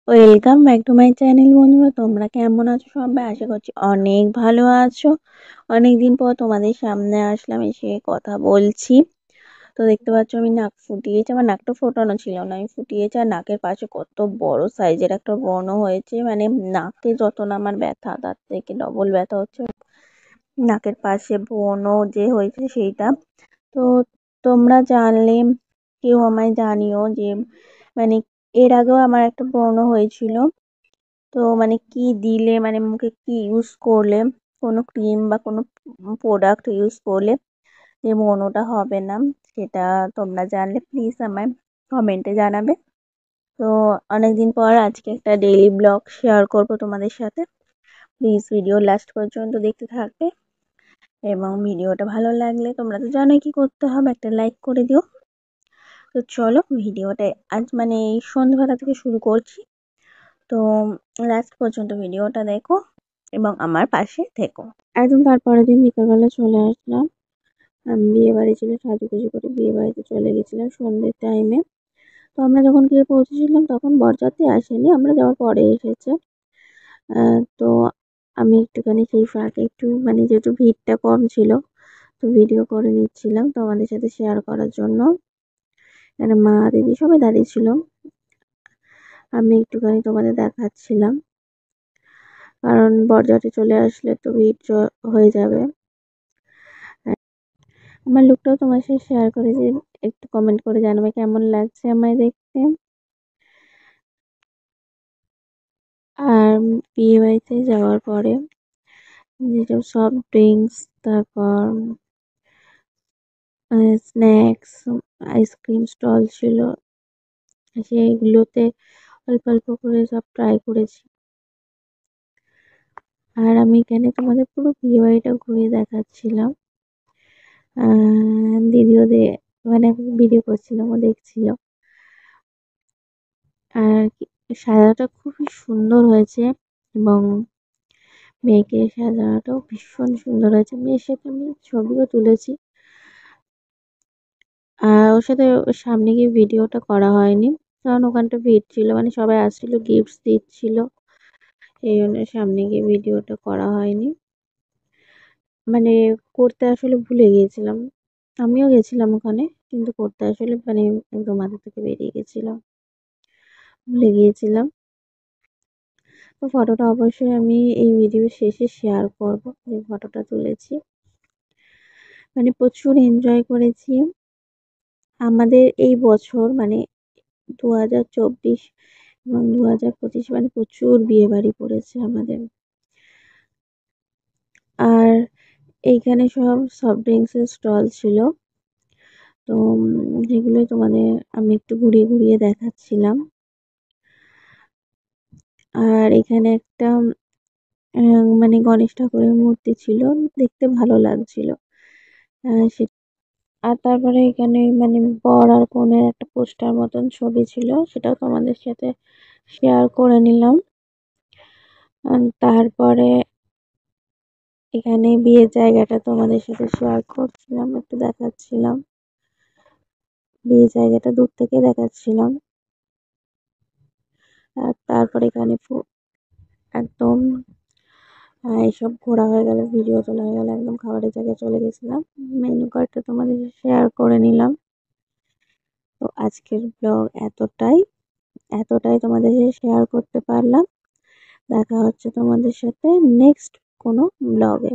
Welcome back to my channel বন্ধুরা, তোমরা কেমন আছো? সবাই আশা করছি অনেক ভালো আছো। অনেকদিন পর তোমাদের সামনে আসলাম, এসে কথা বলছি। তো দেখতে পাচ্ছ আমি নাক ফুটিয়েছি, আমার নাকটা ফোটানো ছিল না, আমি ফুটিয়েছি। আর নাকের পাশে কত বড় সাইজের একটা ব্রণ হয়েছে, মানে নাকে যত না আমার ব্যথা তার থেকে ডবল ব্যথা হচ্ছে। নাকের পাশে ব্রণ যে হয়েছে সেইটা। তো তোমরা জানলে কেউ আমায় জানিও যে মানে এর আগেও আমার একটা ব্রণ হয়েছিল। তো মানে কি দিলে, মানে মুখে কি ইউজ করলে, কোনো ক্রিম বা কোনো প্রোডাক্ট ইউজ করলে যে ব্রণটা হবে না, সেটা তোমরা জানলে প্লিজ আমায় কমেন্টে জানাবে। তো অনেকদিন পর আজকে একটা ডেইলি ব্লগ শেয়ার করব তোমাদের সাথে। প্লিজ ভিডিও লাস্ট পর্যন্ত দেখতে থাকবে, এবং ভিডিওটা ভালো লাগলে তোমরা তো জানোই কি করতে হবে, একটা লাইক করে দিও। তো চলো ভিডিওটা আজ মানে এই সন্ধ্যাবেলা থেকে শুরু করছি। তো লাস্ট পর্যন্ত ভিডিওটা দেখো এবং আমার পাশে থেকো। একদম তারপরের দিন বিকালবেলা চলে আসলাম। বিয়ে বাড়ি ছিল, সাজুগুজু করে বিয়ে বাড়িতে চলে গেছিলাম সন্ধ্যের টাইমে। তো আমরা যখন গিয়ে পৌঁছেছিলাম তখন বরযাত্রী আসেনি, আমরা যাওয়ার পরে এসেছে। তো আমি একটুখানি সেই ফাঁকে একটু মানে যেহেতু ভিড়টা কম ছিল, তো ভিডিও করে নিচ্ছিলাম তোমাদের সাথে শেয়ার করার জন্য। এখানে মা দিদি সবাই দাঁড়িয়ে ছিল, আমি একটুখানি তোমাদের দেখাচ্ছিলাম, কারণ বরযাত্রী চলে আসলে তো ভিড় হয়ে যাবে। আমার লুকটাও তোমার সাথে শেয়ার করে যে একটু কমেন্ট করে জানাবে কেমন লাগছে আমায় দেখতে। আর বিয়ে বাড়িতে যাওয়ার পরে যেসব সফট ড্রিঙ্কস, তারপর স্ন্যাক্স, আইসক্রিম স্টল ছিল, সেইগুলোতে অল্প অল্প করে সব ট্রাই করেছি। আর আমি এখানে তোমাদের পুরো বিয়ে বাড়িটা ঘুরে দেখাচ্ছিলাম। দিদিও মানে ভিডিও করছিলাম, ও দেখছিল। আর সাজাটা খুবই সুন্দর হয়েছে, এবং মেয়েকে সাজানোটাও ভীষণ সুন্দর হয়েছে। মেয়ের সাথে আমি ছবিও তুলেছি। আর ওর সাথে ওর সামনে গিয়ে ভিডিওটা করা হয়নি, কারণ ওখানটা ভিড় ছিল, মানে সবাই আসছিল, গিফটস দিচ্ছিল, সেই জন্য সামনে গিয়ে ভিডিওটা করা হয়নি। মানে করতে আসলে ভুলে গিয়েছিলাম, আমিও গেছিলাম ওখানে, কিন্তু করতে আসলে মানে একদম মাথা থেকে বেরিয়ে গেছিলাম, ভুলে গিয়েছিলাম। তো ফটোটা অবশ্যই আমি এই ভিডিও শেষে শেয়ার করব, যে ফটোটা তুলেছি। মানে প্রচুর এনজয় করেছি আমাদের এই বছর, মানে 2024 এবং 2025, মানে প্রচুর বিয়ে বাড়ি পড়েছে আমাদের। আর এইখানে সব সফট ড্রিঙ্কসের স্টল ছিল। তো সেগুলোই তোমাদের আমি একটু ঘুরিয়ে ঘুরিয়ে দেখাচ্ছিলাম। আর এখানে একটা মানে গণেশ ঠাকুরের মূর্তি ছিল, দেখতে ভালো লাগছিল। সে আর তারপরে এখানে মানে বর আর কনের একটা পোস্টার মতন ছবি ছিল, সেটাও তোমাদের সাথে শেয়ার করে নিলাম। তারপরে এখানে বিয়ের জায়গাটা তোমাদের সাথে শেয়ার করছিলাম, একটু দেখাচ্ছিলাম, বিয়ের জায়গাটা দূর থেকে দেখাচ্ছিলাম। আর তারপরে এখানে একদম এইসব ঘোরা হয়ে গেল, ভিডিও তোলা হয়ে গেল, একদম খাবারের জায়গায় চলে গেছিলাম। মেনু কার্ডটা তোমাদের সাথে শেয়ার করে নিলাম। তো আজকের ব্লগ এতটাই এতটাই তোমাদের সাথে শেয়ার করতে পারলাম। দেখা হচ্ছে তোমাদের সাথে নেক্সট কোনো ব্লগে।